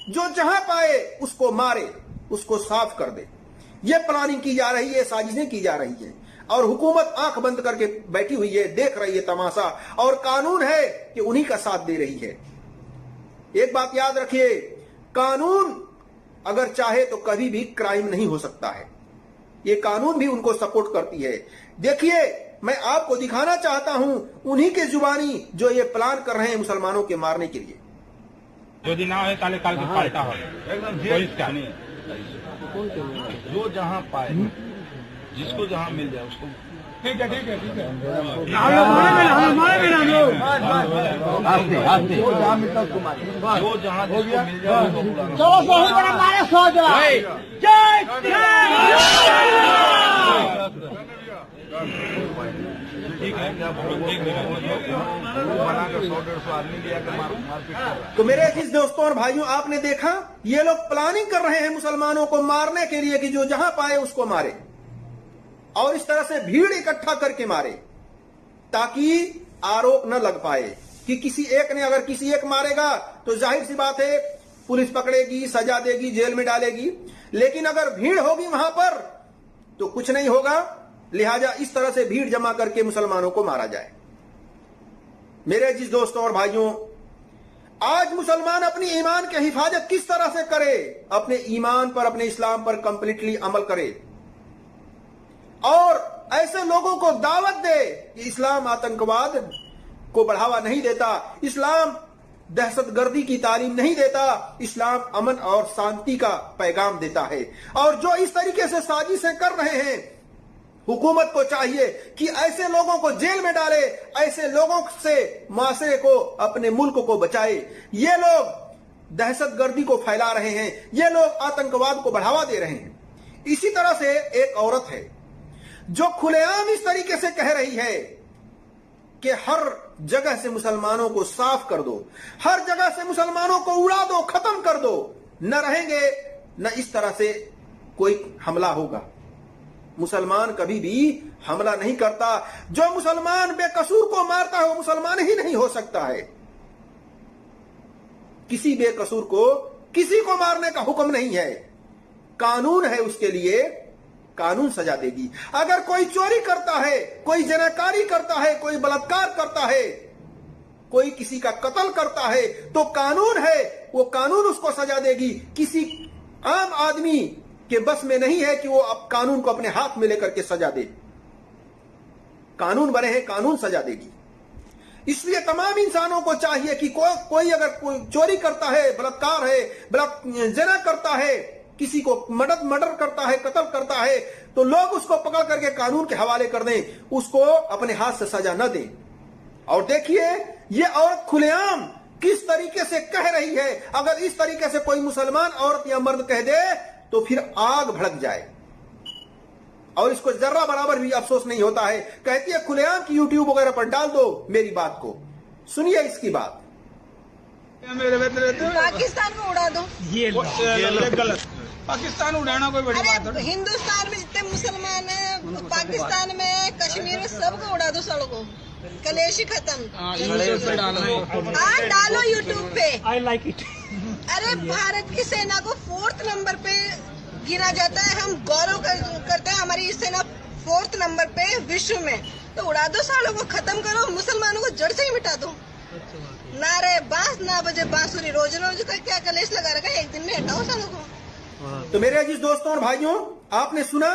जो जहां पाए उसको मारे, उसको साफ कर दे। ये प्लानिंग की जा रही है, साजिशें की जा रही है और हुकूमत आंख बंद करके बैठी हुई है, देख रही है तमाशा, और कानून है कि उन्हीं का साथ दे रही है। एक बात याद रखिए, कानून अगर चाहे तो कभी भी क्राइम नहीं हो सकता है। ये कानून भी उनको सपोर्ट करती है। देखिए, मैं आपको दिखाना चाहता हूं उन्हीं के जुबानी जो ये प्लान कर रहे हैं मुसलमानों के मारने के लिए। যদি না হয় তাহলে কালকে পাল্টা হবে পরিষ্কার जो जहाँ पाए जिसको जहाँ मिल जाए उसको ठीक है जो जहाँ मिलता उसको जो जहाँ जिसको मिल जाए ठीक है बनाकर 100-150 आदमी लिया कर मारपीट कर रहा है। तो मेरे अजीज दोस्तों और भाइयों, आपने देखा ये लोग प्लानिंग कर रहे हैं मुसलमानों को मारने के लिए कि जो जहां पाए उसको मारे और इस तरह से भीड़ इकट्ठा करके मारे ताकि आरोप न लग पाए कि किसी एक ने अगर किसी एक मारेगा तो जाहिर सी बात है पुलिस पकड़ेगी, सजा देगी, जेल में डालेगी। लेकिन अगर भीड़ होगी वहां पर तो कुछ नहीं होगा। लिहाजा इस तरह से भीड़ जमा करके मुसलमानों को मारा जाए। मेरे अजीज दोस्तों और भाइयों, आज मुसलमान अपनी ईमान की हिफाजत किस तरह से करे, अपने ईमान पर, अपने इस्लाम पर कंप्लीटली अमल करे और ऐसे लोगों को दावत दे कि इस्लाम आतंकवाद को बढ़ावा नहीं देता, इस्लाम दहशत गर्दी की तालीम नहीं देता, इस्लाम अमन और शांति का पैगाम देता है। और जो इस तरीके से साजिशें कर रहे हैं, हुकूमत को चाहिए कि ऐसे लोगों को जेल में डाले, ऐसे लोगों से माशरे को, अपने मुल्क को बचाए। ये लोग दहशत गर्दी को फैला रहे हैं, ये लोग आतंकवाद को बढ़ावा दे रहे हैं। इसी तरह से एक औरत है जो खुलेआम इस तरीके से कह रही है कि हर जगह से मुसलमानों को साफ कर दो, हर जगह से मुसलमानों को उड़ा दो, खत्म कर दो, न रहेंगे, न इस तरह से कोई हमला होगा। मुसलमान कभी भी हमला नहीं करता। जो मुसलमान बेकसूर को मारता है वो मुसलमान ही नहीं हो सकता है। किसी बेकसूर को किसी को मारने का हुक्म नहीं है, कानून है उसके लिए, कानून सजा देगी। अगर कोई चोरी करता है, कोई जनाकारी करता है, कोई बलात्कार करता है, कोई किसी का कत्ल करता है, तो कानून है, वो कानून उसको सजा देगी। किसी आम आदमी के बस में नहीं है कि वो अब कानून को अपने हाथ में लेकर के सजा दे। कानून बने हैं, कानून सजा देगी। इसलिए तमाम इंसानों को चाहिए कि कोई अगर कोई चोरी करता है, बलात्कार है, जना करता है, किसी को मर्डर करता है, कत्ल करता है, तो लोग उसको पकड़ करके कानून के हवाले कर दें, उसको अपने हाथ से सजा न दें। और देखिए ये औरत खुलेआम किस तरीके से कह रही है। अगर इस तरीके से कोई मुसलमान औरत या मर्द कह दे तो फिर आग भड़क जाए, और इसको जर्रा बराबर भी अफसोस नहीं होता है। कहती है खुलेआम की यूट्यूब वगैरह पर डाल दो मेरी बात को। सुनिए इसकी बात। पाकिस्तान को उड़ा दो, ये गलत। पाकिस्तान उड़ाना कोई बड़ी बात अरे हिंदुस्तान में जितने मुसलमान हैं, पाकिस्तान में, कश्मीर में, सबको उड़ा दो सड़कों, कलेशी खत्म। हाँ डालो यूट्यूब पे। I like it. अरे भारत की सेना को 4th नंबर पे गिना जाता है, हम गौरव करते हैं हमारी सेना 4th नंबर पे विश्व में। तो उड़ा दो सालों को, खत्म करो, मुसलमानों को जड़ से ही मिटा दो। ना रहे बांस, ना बजे बांसुरी, रोज रोज का क्या कलेश लगा रखा है, एक दिन में हटाओ सालों को। तो मेरे अजीज दोस्तों और भाइयों, आपने सुना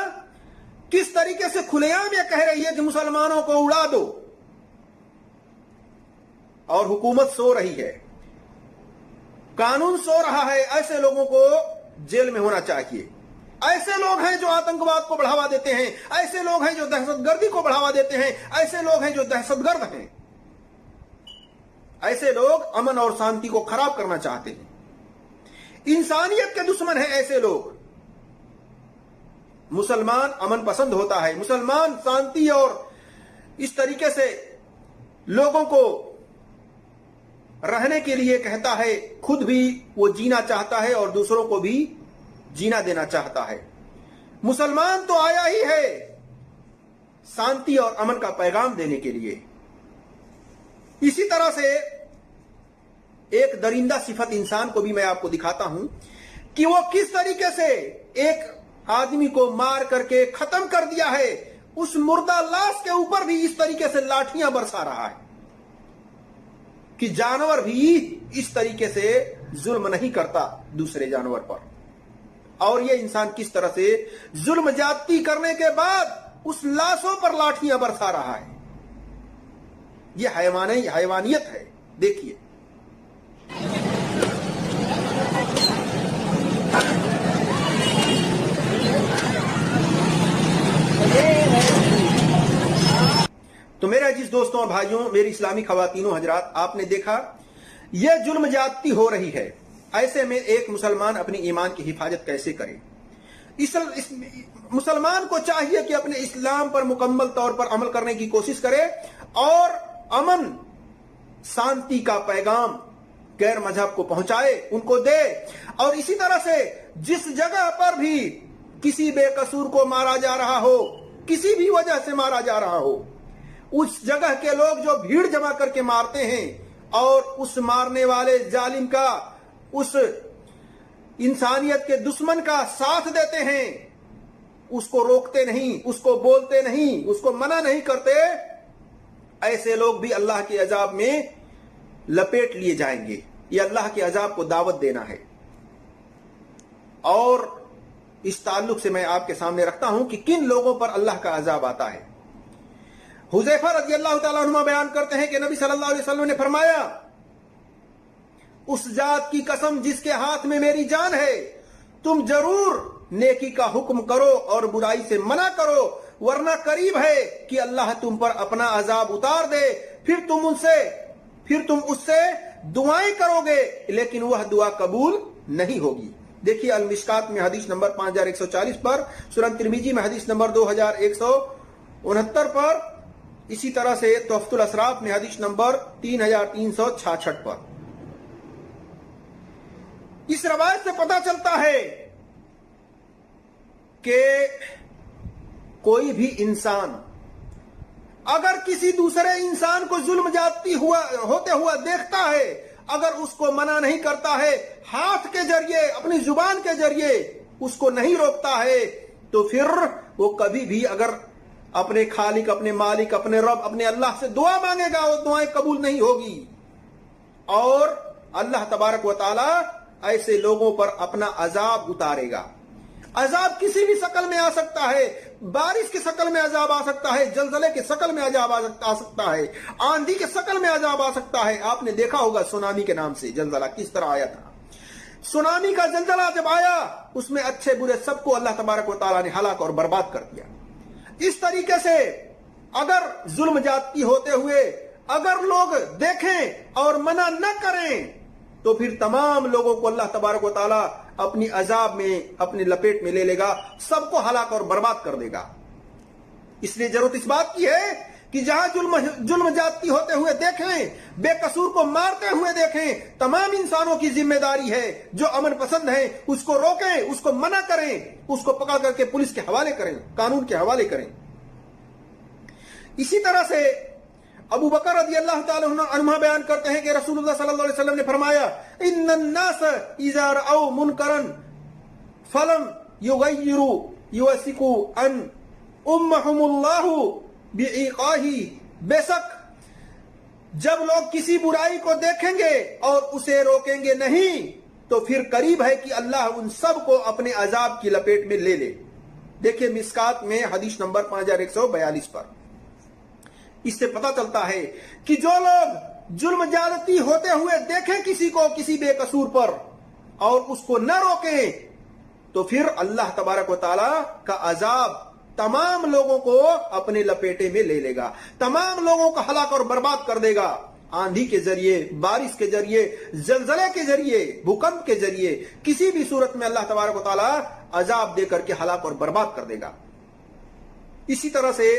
किस तरीके से खुलेआम ये कह रही है कि मुसलमानों को उड़ा दो, और हुकूमत सो रही है, कानून सो रहा है। ऐसे लोगों को जेल में होना चाहिए। ऐसे लोग हैं जो आतंकवाद को बढ़ावा देते हैं, ऐसे लोग हैं जो दहशतगर्दी को बढ़ावा देते हैं, ऐसे लोग हैं जो दहशतगर्द हैं, ऐसे लोग अमन और शांति को खराब करना चाहते हैं, इंसानियत के दुश्मन हैं ऐसे लोग। मुसलमान अमन पसंद होता है, मुसलमान शांति और इस तरीके से लोगों को रहने के लिए कहता है, खुद भी वो जीना चाहता है और दूसरों को भी जीना देना चाहता है। मुसलमान तो आया ही है शांति और अमन का पैगाम देने के लिए। इसी तरह से एक दरिंदा सिफत इंसान को भी मैं आपको दिखाता हूं कि वो किस तरीके से एक आदमी को मार करके खत्म कर दिया है। उस मुर्दा लाश के ऊपर भी इस तरीके से लाठियां बरसा रहा है कि जानवर भी इस तरीके से जुल्म नहीं करता दूसरे जानवर पर। और ये इंसान किस तरह से जुल्म ज्यादती करने के बाद उस लाशों पर लाठियां बरसा रहा है। ये हैवानियत है। देखिए तो मेरे अजीज दोस्तों और भाइयों, मेरी इस्लामी खवातीनों हजरात, आपने देखा यह जुल्म ज्यादती हो रही है। ऐसे में एक मुसलमान अपनी ईमान की हिफाजत कैसे करे? मुसलमान को चाहिए कि अपने इस्लाम पर मुकम्मल तौर पर अमल करने की कोशिश करे और अमन शांति का पैगाम गैर मजहब को पहुंचाए, उनको दे। और इसी तरह से जिस जगह पर भी किसी बेकसूर को मारा जा रहा हो, किसी भी वजह से मारा जा रहा हो, उस जगह के लोग जो भीड़ जमा करके मारते हैं और उस मारने वाले जालिम का, उस इंसानियत के दुश्मन का साथ देते हैं, उसको रोकते नहीं, उसको बोलते नहीं, उसको मना नहीं करते, ऐसे लोग भी अल्लाह के अजाब में लपेट लिए जाएंगे। ये अल्लाह के अजाब को दावत देना है। और इस ताल्लुक से मैं आपके सामने रखता हूं कि किन लोगों पर अल्लाह का अजाब आता है। हुज़ैफा रज़ियल्लाहु ताला अन्हु बयान करते हैं कि नबी सल्लल्लाहु अलैहि वसल्लम ने फरमाया उस जात की कसम जिसके हाथ में मेरी जान है, तुम जरूर नेकी का हुक्म करो और बुराई से मना करो, वरना करीब है कि अल्लाह तुम पर अपना अजाब उतार दे, फिर तुम उससे दुआएं करोगे लेकिन वह दुआ कबूल नहीं होगी। देखिए अल मिशकात में हदीस नंबर 5140 पर, सुनन तिरमिजी में हदीस नंबर 2169 पर, इसी तरह से तोहफतुल असराफ में हदीस नंबर 3366 पर। इस रवायत से पता चलता है कि कोई भी इंसान अगर किसी दूसरे इंसान को जुल्म जाती होते हुआ देखता है, अगर उसको मना नहीं करता है, हाथ के जरिए, अपनी जुबान के जरिए उसको नहीं रोकता है, तो फिर वो कभी भी अगर अपने खालिक, अपने मालिक, अपने रब, अपने अल्लाह से दुआ मांगेगा, वो दुआएं कबूल नहीं होगी। और अल्लाह तबारक व तआला ऐसे लोगों पर अपना अजाब उतारेगा। अजाब किसी भी शक्ल में आ सकता है, बारिश की शक्ल में अजाब आ सकता है, जलजले की शक्ल में अजाब आ सकता है, आंधी की शक्ल में अजाब आ सकता है। आपने देखा होगा सुनामी के नाम से जलजला किस तरह आया था। सुनामी का जलजला जब आया, उसमें अच्छे बुरे सबको अल्लाह तबारक व तआला ने हलाक और बर्बाद कर दिया। इस तरीके से अगर जुल्म जाती होते हुए अगर लोग देखें और मना न करें, तो फिर तमाम लोगों को अल्लाह तबारक व तआला अपनी अजाब में, अपनी लपेट में ले लेगा, सबको हलाक और बर्बाद कर देगा। इसलिए जरूरत इस बात की है कि जहां जुल्म जाती होते हुए देखें, बेकसूर को मारते हुए देखें, तमाम इंसानों की जिम्मेदारी है, जो अमन पसंद है उसको रोकें, उसको मना करें, उसको पकड़ करके पुलिस के हवाले करें, कानून के हवाले करें। इसी तरह से अबू बकर रज़ी अल्लाह ताला अन्हु बयान करते हैं कि रसूलुल्लाह सल्लल्लाहु अलैहि वसल्लम ने फरमाया, इन्नन नास इज़ा रअव मुनकरन फलम युगय्यिरु युसिकु अन उम्महुमुल्लाहु बिइकाही। बेशक जब लोग किसी बुराई को देखेंगे और उसे रोकेंगे नहीं, तो फिर करीब है कि अल्लाह उन सब को अपने अजाब की लपेट में ले ले। देखिए मिशकात में हदीस नंबर 5142 पर। इससे पता चलता है कि जो लोग जुल्म ज्यादती होते हुए देखें किसी को, किसी बेकसूर पर, और उसको न रोकें, तो फिर अल्लाह तबारक व तआला का अजाब तमाम लोगों को अपने लपेटे में ले लेगा, तमाम लोगों को हलाक और बर्बाद कर देगा। आंधी के जरिए, बारिश के जरिए, जलजले के जरिए, भूकंप के जरिए, किसी भी सूरत में अल्लाह तबारक व तआला अजाब देकर के हलाक और बर्बाद कर देगा। इसी तरह से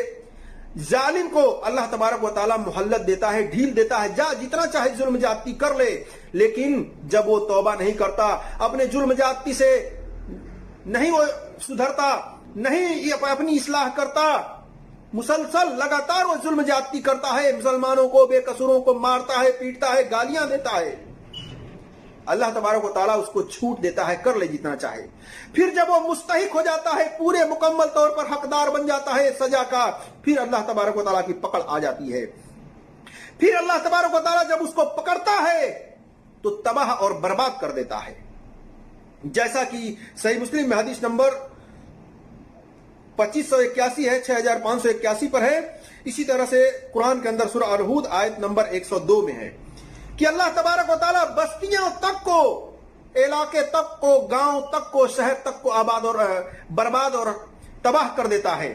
जालिम को अल्लाह तबारक व तआला मोहल्लत देता है, ढील देता है, जा जितना चाहे जुल्म ज्यादती कर ले, लेकिन जब वो तौबा नहीं करता, अपने जुल्म ज्यादती से नहीं वो सुधरता, नहीं अपनी इस्लाह करता, मुसलसल लगातार वो जुल्म ज्यादती करता है, मुसलमानों को, बेकसूरों को मारता है, पीटता है, गालियां देता है, अल्लाह तबारक व तआला उसको छूट देता है, कर ले जितना चाहे। फिर जब वो मुस्तहिक हो जाता है, पूरे मुकम्मल तौर पर हकदार बन जाता है सजा का, फिर अल्लाह तबारक व तआला की पकड़ आ जाती है। फिर अल्लाह तबारक व तआला जब उसको पकड़ता है तो तबाह और बर्बाद कर देता है। जैसा कि सही मुस्लिम में हदीस नंबर 2581 है, 6581 पर है। इसी तरह से कुरान के अंदर सूरह अल-हूद आयत नंबर 102 में है कि अल्लाह तबारक व तआला बस्तियों तक को, इलाके तक को, गांव तक को, शहर तक को आबाद और बर्बाद और तबाह कर देता है।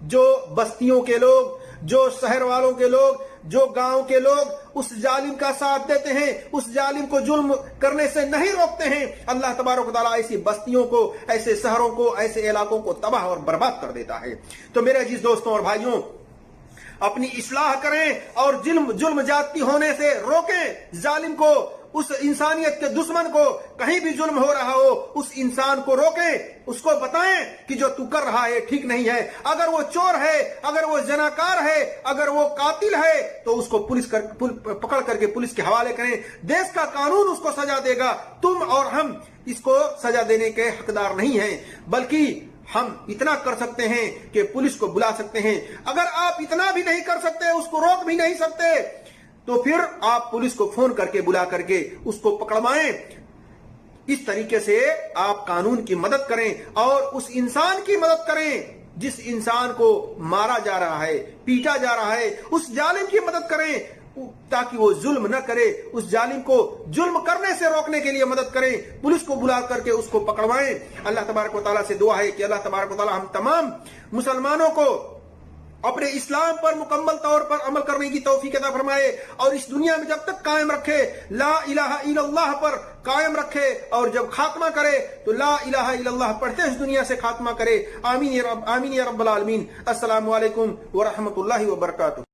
जो बस्तियों के लोग, जो शहर वालों के लोग, जो गांव के लोग उस जालिम का साथ देते हैं, उस जालिम को जुल्म करने से नहीं रोकते हैं, अल्लाह तबारक व तआला ऐसी बस्तियों को, ऐसे शहरों को, ऐसे इलाकों को तबाह और बर्बाद कर देता है। तो मेरे अजीज दोस्तों और भाइयों, अपनी इस्लाह करें और जुल्म ज्यादती होने से रोकें जालिम को, उस इंसानियत के दुश्मन को। कहीं भी जुल्म हो रहा हो, उस इंसान को रोकें, उसको बताएं कि जो तू कर रहा है ठीक नहीं है। अगर वो चोर है, अगर वो जनाकार है, अगर वो कातिल है, तो उसको पकड़ करके पुलिस के हवाले करें। देश का कानून उसको सजा देगा। तुम और हम इसको सजा देने के हकदार नहीं हैं, बल्कि हम इतना कर सकते हैं कि पुलिस को बुला सकते हैं। अगर आप इतना भी नहीं कर सकते, उसको रोक भी नहीं सकते, तो फिर आप पुलिस को फोन करके बुला करके उसको पकड़वाएं। इस तरीके से आप कानून की मदद करें और उस इंसान की मदद करें जिस इंसान को मारा जा रहा है, पीटा जा रहा है, उस जालिम की मदद करें। ताकि वो जुल्म न करे, उस जालिम को जुल्म करने से रोकने के लिए मदद करें, पुलिस को बुला करके उसको पकड़वाएं। अल्लाह तबारक व तआला से दुआ है कि अल्लाह तबारक व तआला हम तमाम मुसलमानों को अपने इस्लाम पर मुकम्मल तौर पर अमल करने की तौफीक अता फरमाए और इस दुनिया में जब तक कायम रखे, ला इलाहा इल्लल्लाह पर कायम रखे, और जब खात्मा करे तो ला इलाहा इल्लल्लाह पढ़ते इस दुनिया से खात्मा करे। आमीन या रब्बल आलमीन। अस्सलामु अलैकुम व रहमतुल्लाहि व बरकातुहू।